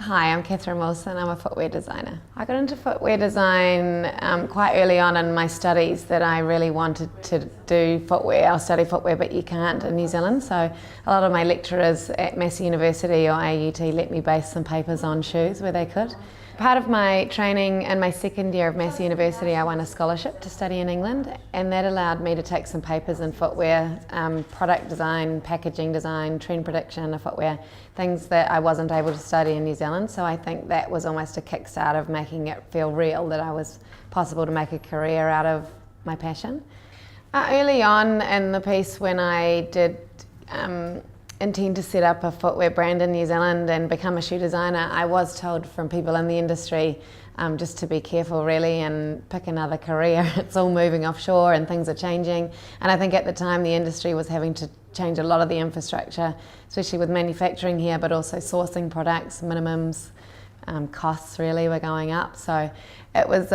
Hi, I'm Kathryn Wilson. I'm a footwear designer. I got into footwear design quite early on in my studies that I really wanted to do footwear. I'll study footwear, but you can't in New Zealand. So a lot of my lecturers at Massey University or AUT let me base some papers on shoes where they could. Part of my training in my second year of Massey University, I won a scholarship to study in England, and that allowed me to take some papers in footwear, product design, packaging design, trend prediction of footwear, things that I wasn't able to study in New Zealand. So I think that was almost a kickstart of making it feel real, that I was possible to make a career out of my passion. Early on in the piece, when I did intend to set up a footwear brand in New Zealand and become a shoe designer, I was told from people in the industry just to be careful really and pick another career. It's all moving offshore and things are changing. And I think at the time the industry was having to change a lot of the infrastructure, especially with manufacturing here, but also sourcing products, minimums, costs really were going up. So it was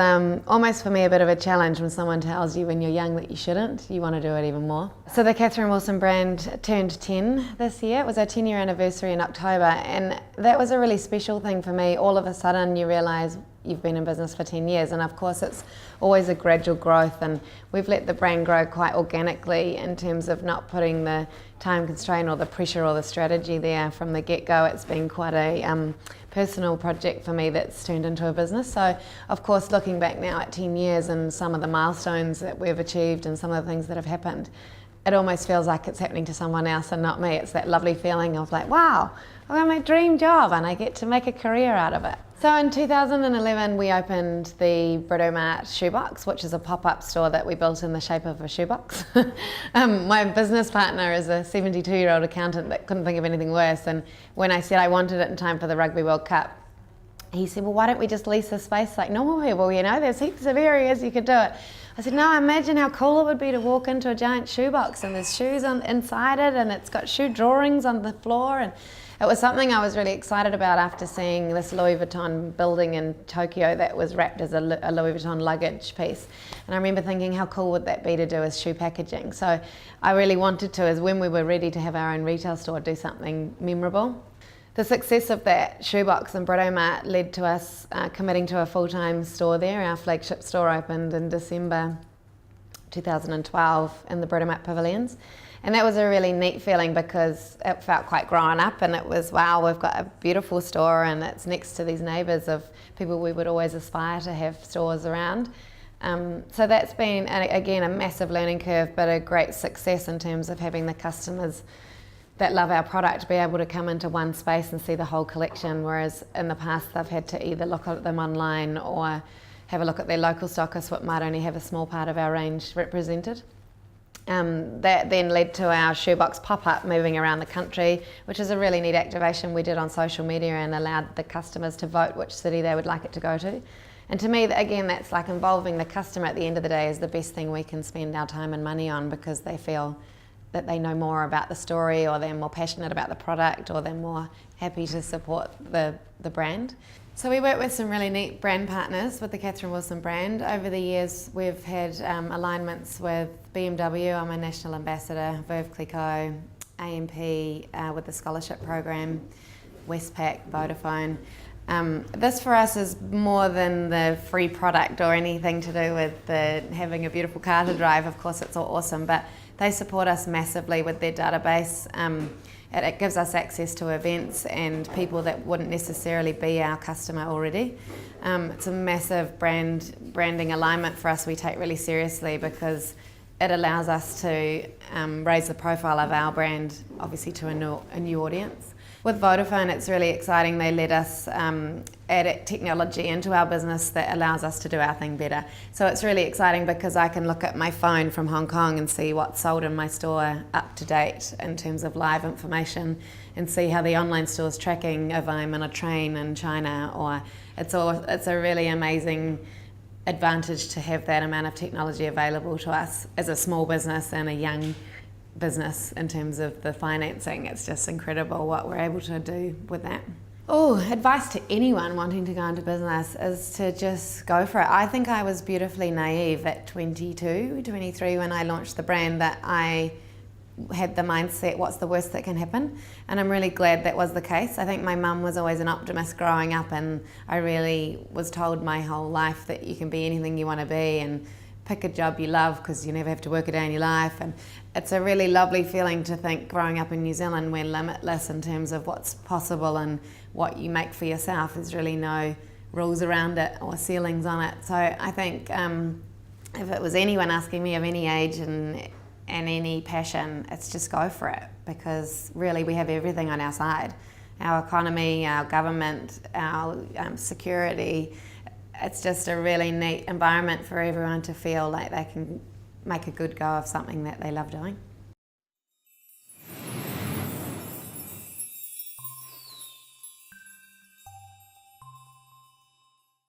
almost for me a bit of a challenge when someone tells you when you're young that you shouldn't, you want to do it even more. So the Kathryn Wilson brand turned 10 this year. It was our 10-year anniversary in October, and that was a really special thing for me. All of a sudden you realise you've been in business for 10 years, and of course it's always a gradual growth, and we've let the brand grow quite organically in terms of not putting the time constraint or the pressure or the strategy there from the get-go. It's been quite a personal project for me that's turned into a business. So of course looking back now at 10 years and some of the milestones that we've achieved and some of the things that have happened, it almost feels like it's happening to someone else and not me. It's that lovely feeling of like, wow, I got my dream job and I get to make a career out of it. So in 2011 we opened the Britomart shoebox, which is a pop-up store that we built in the shape of a shoebox. My business partner is a 72-year-old accountant that couldn't think of anything worse, and when I said I wanted it in time for the Rugby World Cup, he said, well, why don't we just lease a space like normal people, you know, there's heaps of areas you could do it. I said, no, imagine how cool it would be to walk into a giant shoebox and there's shoes inside it and it's got shoe drawings on the floor. And it was something I was really excited about after seeing this Louis Vuitton building in Tokyo that was wrapped as a Louis Vuitton luggage piece. And I remember thinking, how cool would that be to do as shoe packaging? So I really wanted to, as when we were ready to have our own retail store, do something memorable. The success of that shoebox in Britomart led to us committing to a full-time store there. Our flagship store opened in December 2012 in the Britomart Pavilions. And that was a really neat feeling because it felt quite grown up, and it was, wow, we've got a beautiful store and it's next to these neighbours of people we would always aspire to have stores around. So that's been, again, a massive learning curve, but a great success in terms of having the customers that love our product be able to come into one space and see the whole collection, whereas in the past they've had to either look at them online or have a look at their local stockist, what might only have a small part of our range represented. That then led to our shoebox pop-up moving around the country, which is a really neat activation we did on social media and allowed the customers to vote which city they would like it to go to. And to me, again, that's like involving the customer at the end of the day is the best thing we can spend our time and money on, because they feel that they know more about the story, or they're more passionate about the product, or they're more happy to support the brand. So we work with some really neat brand partners with the Kathryn Wilson brand. Over the years we've had alignments with BMW, I'm a national ambassador, Veuve Clicquot, AMP with the scholarship program, Westpac, Vodafone. This for us is more than the free product or anything to do with having a beautiful car to drive. Of course it's all awesome, but they support us massively with their database. It gives us access to events and people that wouldn't necessarily be our customer already. It's a massive branding alignment for us we take really seriously, because it allows us to raise the profile of our brand, obviously, to a new audience. With Vodafone, it's really exciting. They let us add technology into our business that allows us to do our thing better. So it's really exciting because I can look at my phone from Hong Kong and see what's sold in my store up to date in terms of live information, and see how the online store is tracking if I'm on a train in China. Or it's a really amazing advantage to have that amount of technology available to us as a small business and a young business in terms of the financing. It's just incredible what we're able to do with that. Oh, advice to anyone wanting to go into business is to just go for it. I think I was beautifully naive at 22, 23 when I launched the brand, that I had the mindset, what's the worst that can happen? And I'm really glad that was the case. I think my mum was always an optimist growing up, and I really was told my whole life that you can be anything you want to be and pick a job you love because you never have to work a day in your life. And it's a really lovely feeling to think growing up in New Zealand we're limitless in terms of what's possible and what you make for yourself. There's really no rules around it or ceilings on it. So I think if it was anyone asking me of any age and any passion, it's just go for it, because really we have everything on our side. Our economy, our government, our security. It's just a really neat environment for everyone to feel like they can make a good go of something that they love doing.